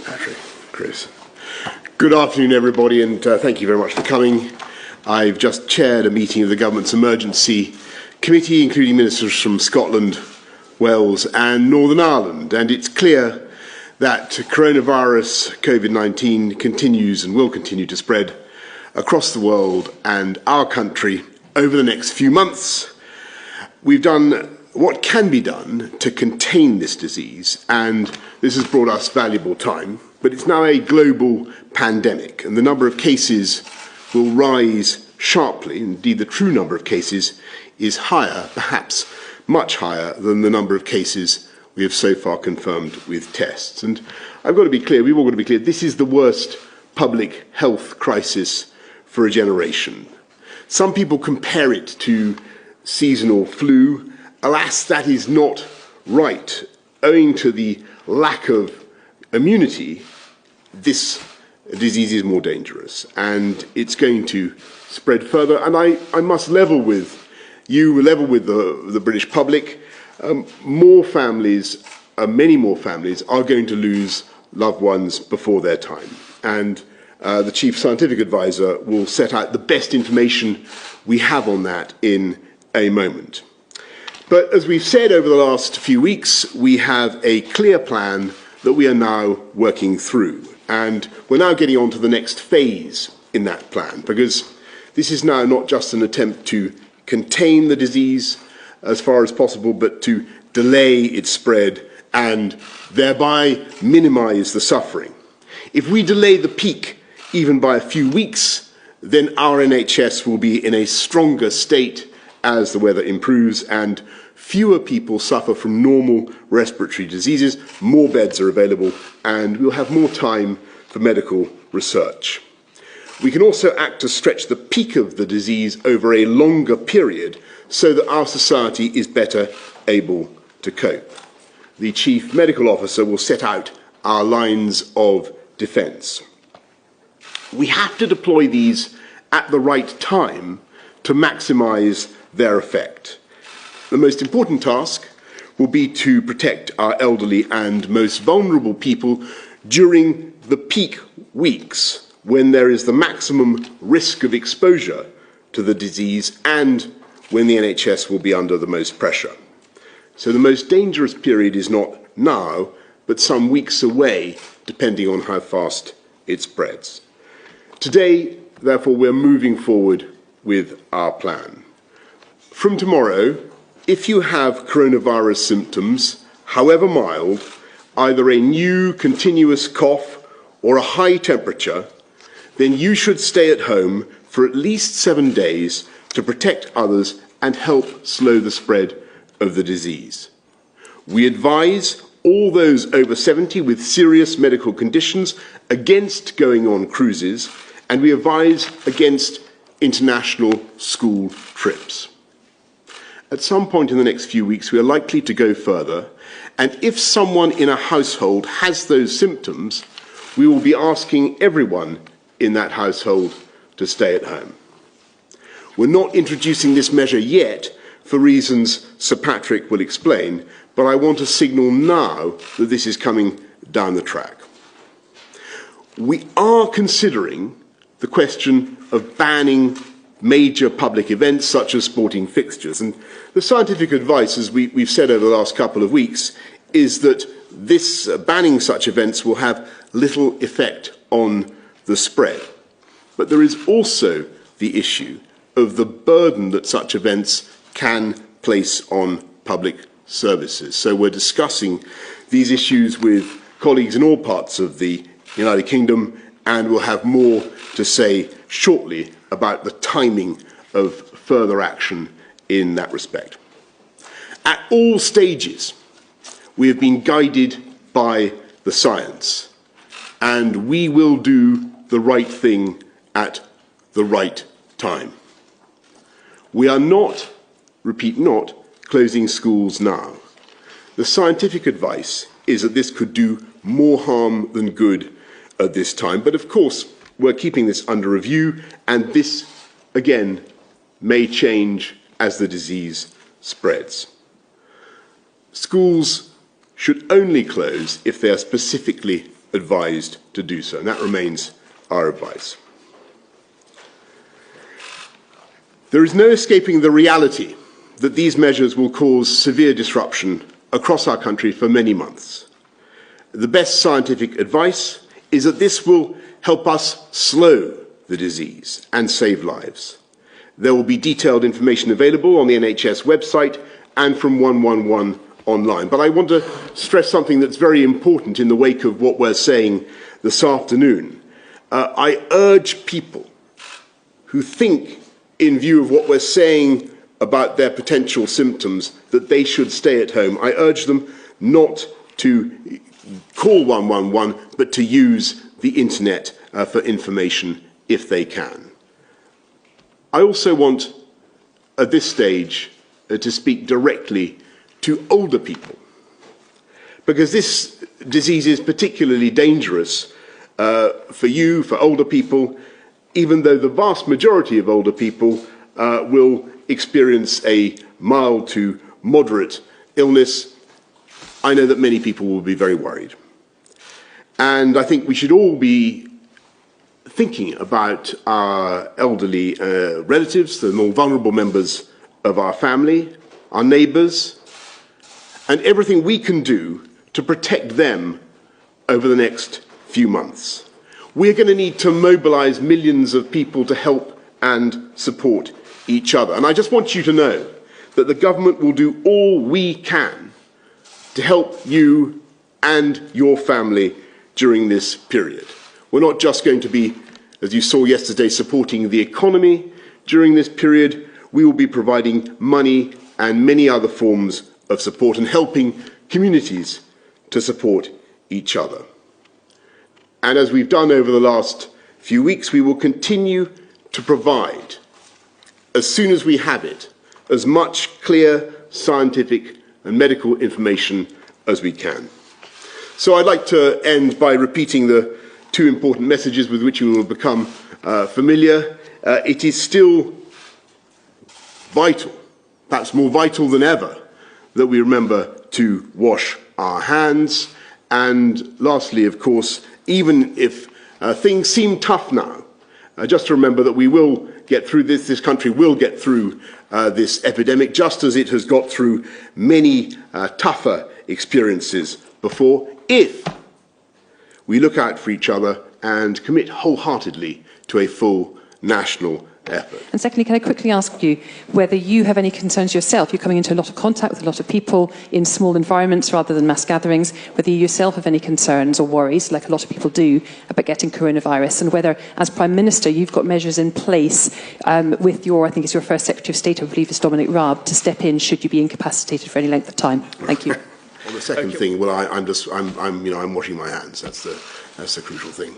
Patrick, Chris. Good afternoon, everybody, and thank you very much for coming. I've just chaired a meeting of the Government's Emergency Committee, including ministers from Scotland, Wales and Northern Ireland, and it's clear that coronavirus COVID-19 continues and will continue to spread across the world and our country over the next few months. We've done what can be done to contain this disease, and this has brought us valuable time, but it's now a global pandemic, and the number of cases will rise sharply. Indeed, the true number of cases is higher, perhaps much higher, than the number of cases we have so far confirmed with tests. And I've got to be clear, we've all got to be clear, this is the worst public health crisis for a generation. Some people compare it to seasonal flu. Alas, that is not right. Owing to the lack of immunity, this disease is more dangerous and it's going to spread further. And I must level with you, level with the British public. More families, many more families, are going to lose loved ones before their time. And the Chief Scientific Advisor will set out the best information we have on that in a moment. But as we've said over the last few weeks, we have a clear plan that we are now working through. And we're now getting on to the next phase in that plan, because this is now not just an attempt to contain the disease as far as possible, but to delay its spread and thereby minimize the suffering. If we delay the peak even by a few weeks, then our NHS will be in a stronger state as the weather improves and fewer people suffer from normal respiratory diseases, more beds are available, and we'll have more time for medical research. We can also act to stretch the peak of the disease over a longer period so that our society is better able to cope. The Chief Medical Officer will set out our lines of defence. We have to deploy these at the right time to maximise their effect. The most important task will be to protect our elderly and most vulnerable people during the peak weeks when there is the maximum risk of exposure to the disease and when the NHS will be under the most pressure. So the most dangerous period is not now, but some weeks away, depending on how fast it spreads. Today, therefore, we're moving forward with our plan. From tomorrow, if you have coronavirus symptoms, however mild, either a new continuous cough or a high temperature, then you should stay at home for at least 7 days to protect others and help slow the spread of the disease. We advise all those over 70 with serious medical conditions against going on cruises, and we advise against international school trips. At some point in the next few weeks, we are likely to go further, and if someone in a household has those symptoms, we will be asking everyone in that household to stay at home. We're not introducing this measure yet for reasons Sir Patrick will explain, but I want to signal now that this is coming down the track. We are considering the question of banning major public events such as sporting fixtures, and the scientific advice, as we've said over the last couple of weeks, is that this banning such events will have little effect on the spread. But there is also the issue of the burden that such events can place on public services. So we're discussing these issues with colleagues in all parts of the United Kingdom, and we'll have more to say shortly about the timing of further action in that respect. At all stages, we have been guided by the science, and we will do the right thing at the right time. We are not, repeat not, closing schools now. The scientific advice is that this could do more harm than good at this time, but of course we're keeping this under review, and this again may change as the disease spreads. schools should only close if they are specifically advised to do so, and that remains our advice. There is no escaping the reality that these measures will cause severe disruption across our country for many months. The best scientific advice is that this will help us slow the disease and save lives. There will be detailed information available on the NHS website and from 111 online. But I want to stress something that's very important in the wake of what we're saying this afternoon. I urge people who think, in view of what we're saying about their potential symptoms, that they should stay at home. I urge them not to call 111, but to use the internet for information if they can. I also want, at this stage, to speak directly to older people, because this disease is particularly dangerous for you, for older people, even though the vast majority of older people will experience a mild to moderate illness. I know that many people will be very worried. And I think we should all be thinking about our elderly relatives, the more vulnerable members of our family, our neighbours, and everything we can do to protect them over the next few months. We're going to need to mobilise millions of people to help and support each other. And I just want you to know that the government will do all we can to help you and your family during this period. We're not just going to be, as you saw yesterday, supporting the economy during this period. We will be providing money and many other forms of support and helping communities to support each other. And as we've done over the last few weeks, we will continue to provide, as soon as we have it, as much clear scientific and medical information as we can. So I'd like to end by repeating the two important messages with which you will become familiar. It is still vital, perhaps more vital than ever, that we remember to wash our hands. And lastly, of course, even if things seem tough now, just to remember that we will get through this. This country will get through this epidemic, just as it has got through many tougher experiences before, if we look out for each other and commit wholeheartedly to a full national effort. And secondly, can I quickly ask you whether you have any concerns yourself? You're coming into a lot of contact with a lot of people in small environments rather than mass gatherings, whether you yourself have any concerns or worries, like a lot of people do, about getting coronavirus, and whether, as Prime Minister, you've got measures in place with your, I think it's your first Secretary of State, I believe is Dominic Raab, to step in should you be incapacitated for any length of time. Thank you. On the second thing, well, I'm washing my hands. That's the crucial thing.